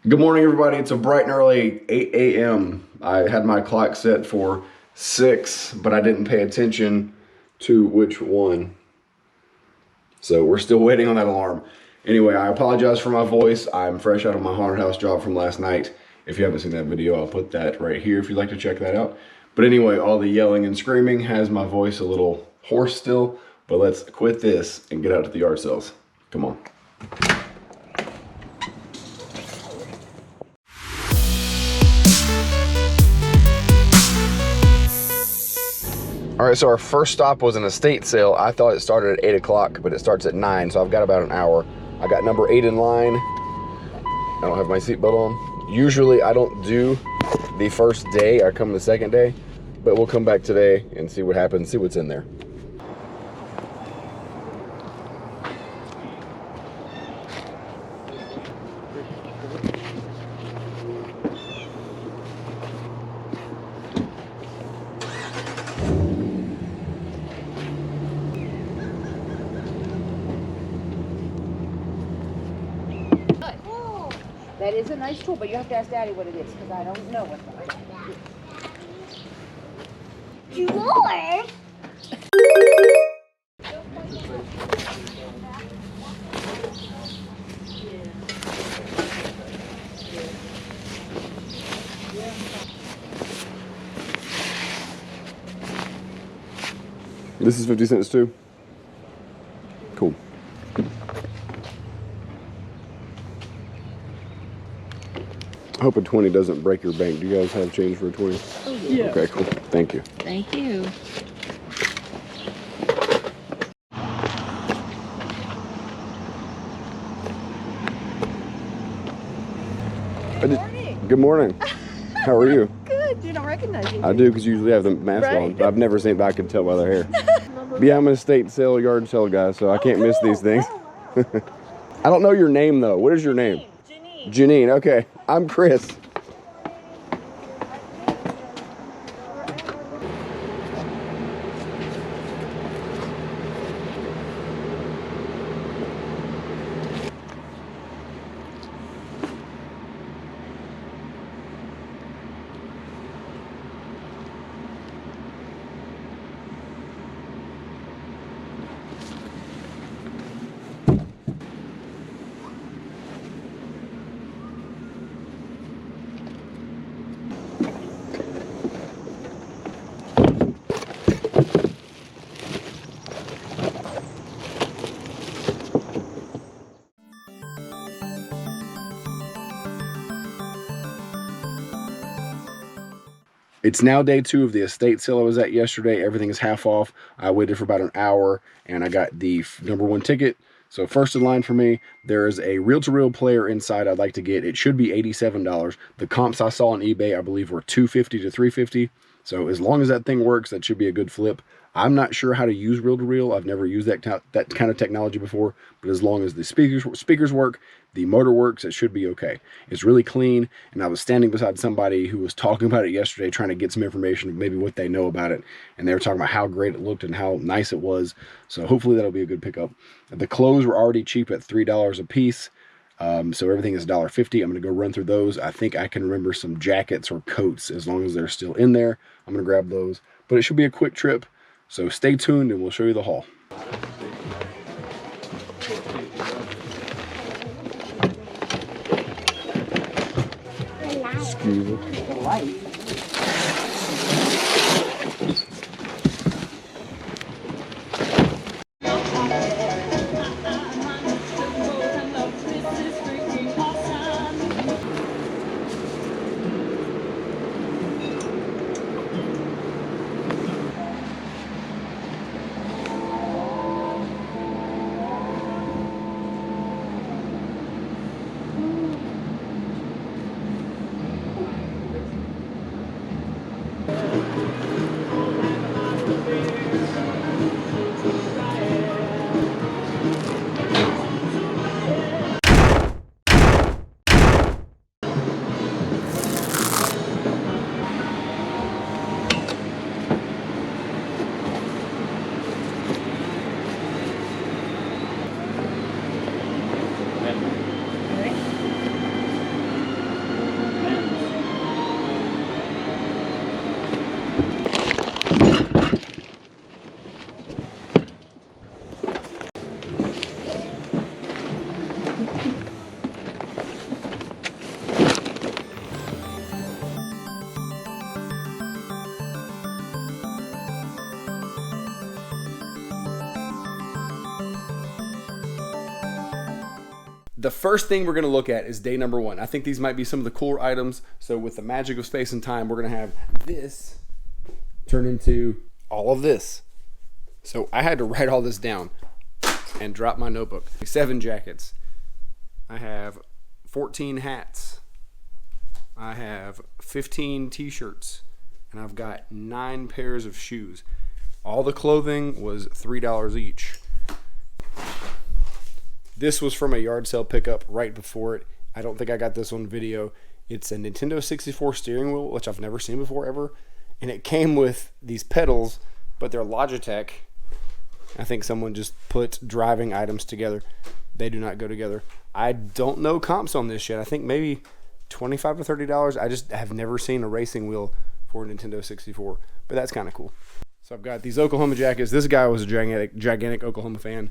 Good morning, everybody. It's a bright and early 8 a.m. I had my clock set for 6, but I didn't pay attention to which one. So we're still waiting on that alarm. Anyway, I apologize for my voice. I'm fresh out of my haunted house job from last night. If you haven't seen that video, I'll put that right here if you'd like to check that out. But anyway, all the yelling and screaming has my voice a little hoarse still, but let's quit this and get out to the yard sales. Come on. All right, so our first stop was an estate sale. I thought it started at 8 o'clock, but it starts at 9, so I've got about an hour. I got number 8 in line. I don't have my seatbelt on. Usually I don't do the first day, I come the second day, but we'll come back today and see what happens, see what's in there. That is a nice tool, but you have to ask Daddy what it is, because I don't know what that is. Drawer? This is 50 cents too? Cool. I hope a 20 doesn't break your bank. Do you guys have change for a 20? Oh, yeah. Okay, cool. Thank you. Thank you. Good morning. Good morning. How are you? Good. You don't recognize you. I do, because you usually have the mask Right. on. But I've never seen it, but I can tell by their hair. But yeah, I'm an estate sale, yard sale guy, so I can't miss these things. Oh, wow. I don't know your name, though. What is your name? Janine. Janine. Okay. I'm Chris. It's now day 2 of the estate sale I was at yesterday. Everything is half off. I waited for about an hour and I got the number 1 ticket. So first in line for me, there is a reel-to-reel player inside I'd like to get. It should be $87. The comps I saw on eBay, I believe, were $250 to $350. So as long as that thing works, that should be a good flip. I'm not sure how to use reel-to-reel. I've never used that kind of technology before, but as long as the speakers work, the motor works, it should be okay. It's really clean, and I was standing beside somebody who was talking about it yesterday, trying to get some information of maybe what they know about it, and they were talking about how great it looked and how nice it was, so hopefully that'll be a good pickup. The clothes were already cheap at $3 a piece, so everything is $1.50. I'm going to go run through those. I think I can remember some jackets or coats as long as they're still in there. I'm going to grab those, but it should be a quick trip. So stay tuned and we'll show you the haul. Excuse me. The first thing we're going to look at is day number 1. I think these might be some of the cooler items. So with the magic of space and time, we're going to have this turn into all of this. So I had to write all this down and drop my notebook. 7 jackets. I have 14 hats. I have 15 t-shirts. And I've got 9 pairs of shoes. All the clothing was $3 each. This was from a yard sale pickup right before it. I don't think I got this on video. It's a Nintendo 64 steering wheel, which I've never seen before ever. And it came with these pedals, but they're Logitech. I think someone just put driving items together. They do not go together. I don't know comps on this yet. I think maybe $25 to $30. I just have never seen a racing wheel for a Nintendo 64, but that's kind of cool. So I've got these Oklahoma jackets. This guy was a gigantic Oklahoma fan,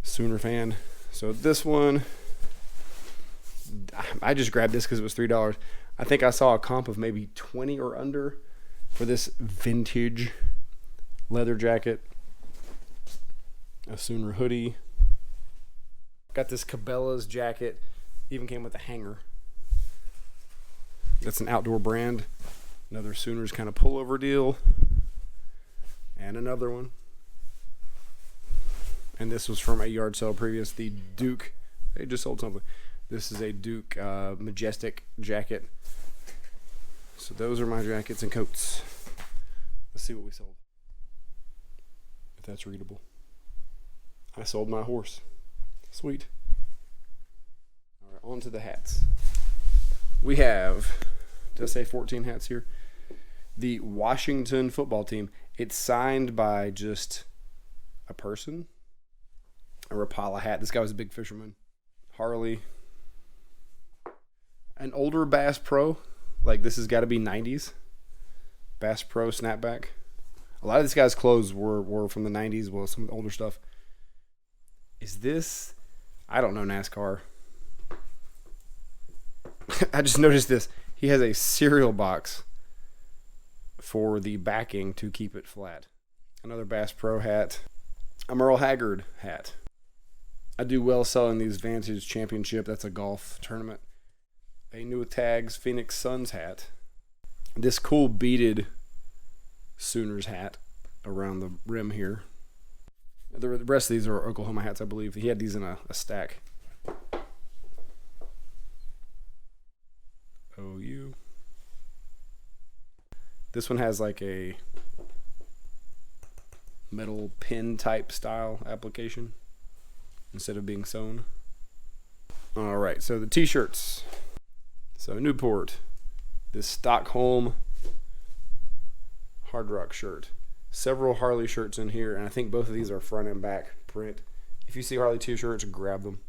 Sooner fan. So this one, I just grabbed this because it was $3. I think I saw a comp of maybe 20 or under for this vintage leather jacket. A Sooner hoodie. Got this Cabela's jacket. Even came with a hanger. That's an outdoor brand. Another Sooners kind of pullover deal. And another one. And this was from a yard sale previous. The Duke. They just sold something. This is a Duke Majestic jacket. So those are my jackets and coats. Let's see what we sold. If that's readable. I sold my horse. Sweet. All right, on to the hats. We have, did I say 14 hats here? The Washington football team. It's signed by just a person. A Rapala hat. This guy was a big fisherman. Harley. An older Bass Pro. Like this has got to be 90s. Bass Pro snapback. A lot of this guy's clothes were from the 90s. Well, some older stuff. Is this... I don't know NASCAR. I just noticed this. He has a cereal box for the backing to keep it flat. Another Bass Pro hat. A Merle Haggard hat. I do well selling these Vantage Championship. That's a golf tournament. A New Tags Phoenix Suns hat. This cool beaded Sooners hat around the rim here. The rest of these are Oklahoma hats, I believe. He had these in a stack. OU. This one has like a metal pin type style application instead of being sewn. All right, so the t-shirts. So Newport, this Stockholm Hard Rock shirt. Several Harley shirts in here, and I think both of these are front and back print. If you see Harley t-shirts, grab them.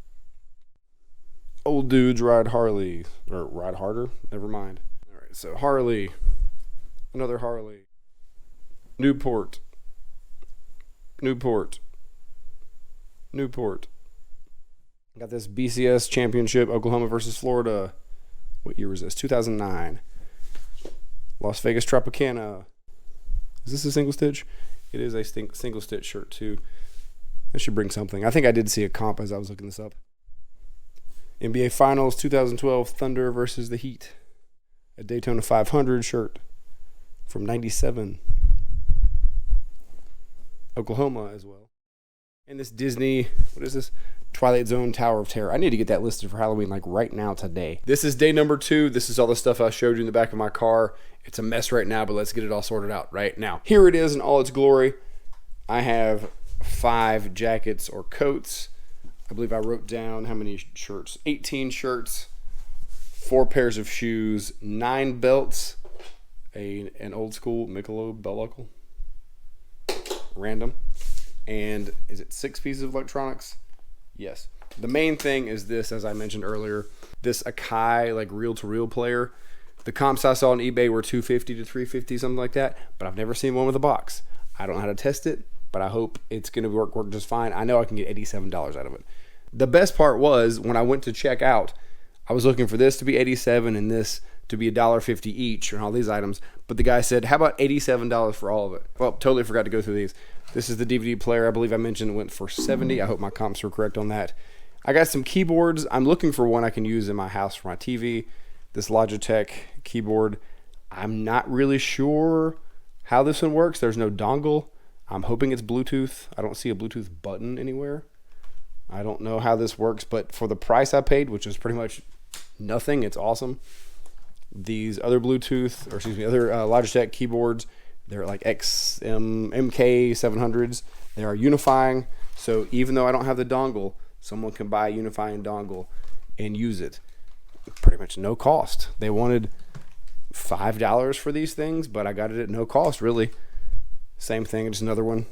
Old dudes ride Harley, or ride harder, never mind. All right, so Harley, another Harley. Newport. Got this BCS championship, Oklahoma versus Florida. What year was this? 2009. Las Vegas Tropicana. Is this a single stitch? It is a single stitch shirt too. That should bring something. I think I did see a comp as I was looking this up. NBA Finals 2012 Thunder versus the Heat. A Daytona 500 shirt from 97. Oklahoma as well. And this Disney, what is this? Twilight Zone Tower of Terror. I need to get that listed for Halloween like right now today. This is day number 2. This is all the stuff I showed you in the back of my car. It's a mess right now, but let's get it all sorted out right now. Here it is in all its glory. I have 5 jackets or coats. I believe I wrote down how many shirts. 18 shirts, 4 pairs of shoes, 9 belts, an old school Michelob belt buckle, random, and is it 6 pieces of electronics? Yes. The main thing is this, as I mentioned earlier, this Akai like reel-to-reel player. The comps I saw on eBay were $250 to $350, something like that, but I've never seen one with a box. I don't know how to test it, but I hope it's going to work just fine. I know I can get $87 out of it. The best part was when I went to check out, I was looking for this to be $87 and this to be $1.50 each and all these items, but the guy said, how about $87 for all of it? Well, totally forgot to go through these. This is the DVD player. I believe I mentioned it went for $70. I hope my comps were correct on that. I got some keyboards. I'm looking for one I can use in my house for my TV. This Logitech keyboard. I'm not really sure how this one works. There's no dongle. I'm hoping it's Bluetooth. I don't see a Bluetooth button anywhere. I don't know how this works, but for the price I paid, which is pretty much nothing, it's awesome. These other Bluetooth, or excuse me, other Logitech keyboards, they're like MK700s. They are unifying. So even though I don't have the dongle, someone can buy a unifying dongle and use it. Pretty much no cost. They wanted $5 for these things, but I got it at no cost, really. Same thing, just another one.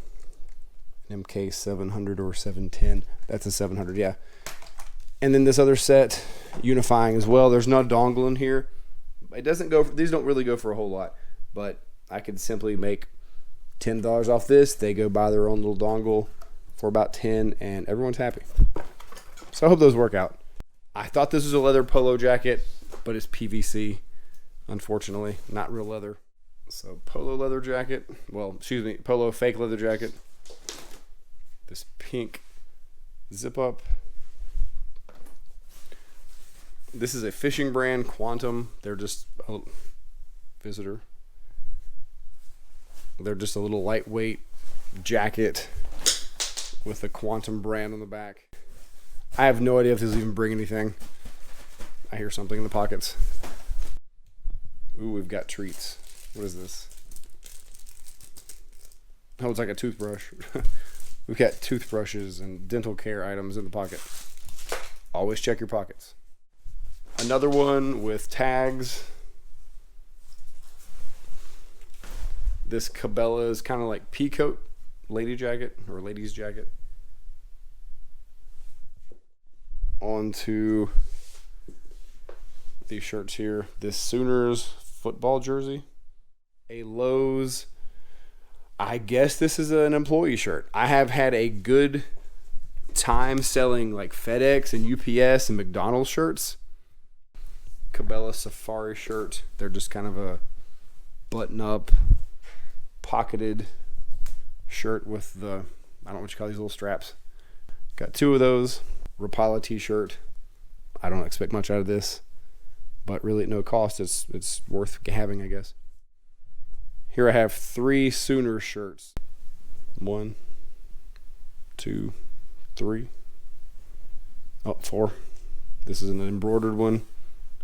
MK700 or 710. That's a 700, yeah. And then this other set, unifying as well. There's no dongle in here. It doesn't go for, these don't really go for a whole lot, but I could simply make $10 off this. They go buy their own little dongle for about 10, and everyone's happy. So I hope those work out. I thought this was a leather polo jacket, but it's PVC, unfortunately, not real leather. So polo leather jacket, well, excuse me, polo fake leather jacket. This pink zip up. This is a fishing brand, Quantum. They're just a visitor. They're just a little lightweight jacket with the Quantum brand on the back. I have no idea if this will even bring anything. I hear something in the pockets. Ooh, we've got treats. What is this? Oh, it's like a toothbrush. We've got toothbrushes and dental care items in the pocket. Always check your pockets. Another one with tags. This Cabela is kind of like peacoat lady jacket or lady's jacket. On to these shirts here. This Sooners football jersey. A Lowe's. I guess this is an employee shirt. I have had a good time selling like FedEx and UPS and McDonald's shirts. Cabela Safari shirt. They're just kind of a button-up, pocketed shirt with the, I don't know what you call these little straps. Got two of those. Rapala t-shirt. I don't expect much out of this, but really at no cost. It's worth having, I guess. Here I have 3 Sooner shirts. 1, 2, 3. Oh, 4. This is an embroidered one.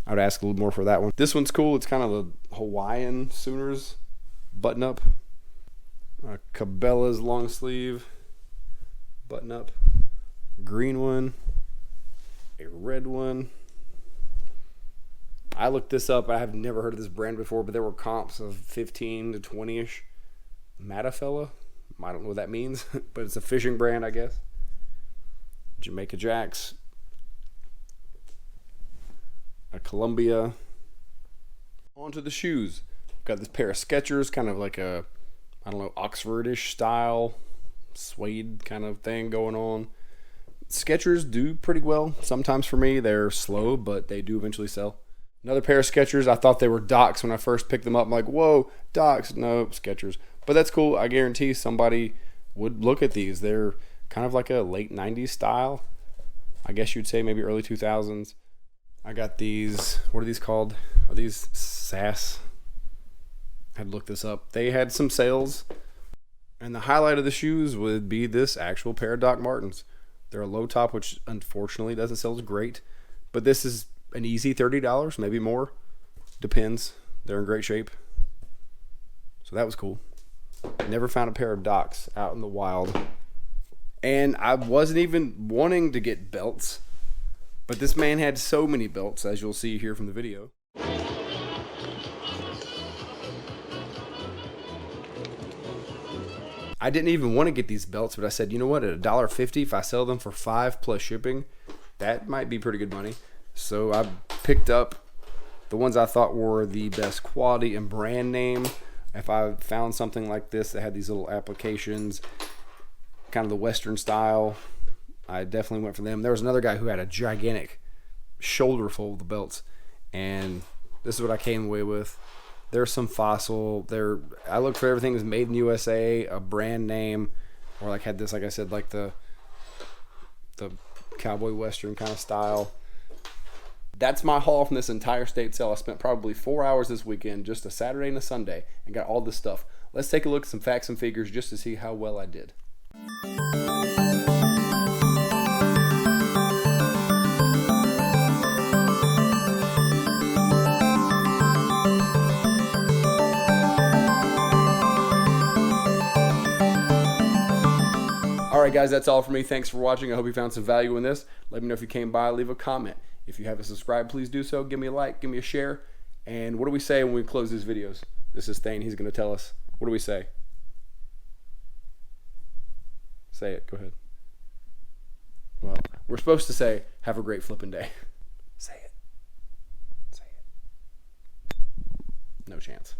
I would ask a little more for that one. This one's cool. It's kind of a Hawaiian Sooners button up. Cabela's long sleeve button up. Green one. A red one. I looked this up. I have never heard of this brand before, but there were comps of 15 to 20-ish. Matafella. I don't know what that means, but it's a fishing brand, I guess. Jamaica Jacks. A Columbia. Onto the shoes. Got this pair of Skechers, kind of like a, I don't know, Oxfordish style suede kind of thing going on. Skechers do pretty well. Sometimes for me, they're slow, but they do eventually sell. Another pair of Skechers. I thought they were Docs when I first picked them up. I'm like, whoa, Docs. No, Skechers. But that's cool. I guarantee somebody would look at these. They're kind of like a late 90s style. I guess you'd say maybe early 2000s. I got these. What are these called? Are these SAS? I had to look this up. They had some sales. And the highlight of the shoes would be this actual pair of Doc Martens. They're a low top, which unfortunately doesn't sell as great. But this is an easy $30, maybe more. Depends. They're in great shape. So that was cool. Never found a pair of Docs out in the wild. And I wasn't even wanting to get belts. But this man had so many belts, as you'll see here from the video. I didn't even want to get these belts, but I said, you know what, at $1.50, if I sell them for $5 plus shipping, that might be pretty good money. So I picked up the ones I thought were the best quality and brand name. If I found something like this that had these little applications, kind of the Western style, I definitely went for them. There was another guy who had a gigantic shoulder full of the belts, and this is what I came away with. There's some Fossil. I looked for everything that's made in USA, a brand name, or like had this, like I said, like the cowboy western kind of style. That's my haul from this entire state sale. I spent probably 4 hours this weekend, just a Saturday and a Sunday, and got all this stuff. Let's take a look at some facts and figures just to see how well I did. Alright guys, that's all for me. Thanks for watching. I hope you found some value in this. Let me know if you came by. Leave a comment. If you haven't subscribed, please do so. Give me a like. Give me a share. And what do we say when we close these videos? This is Thane. He's going to tell us. What do we say? Say it. Go ahead. Well, we're supposed to say, have a great flipping day. Say it. Say it. No chance.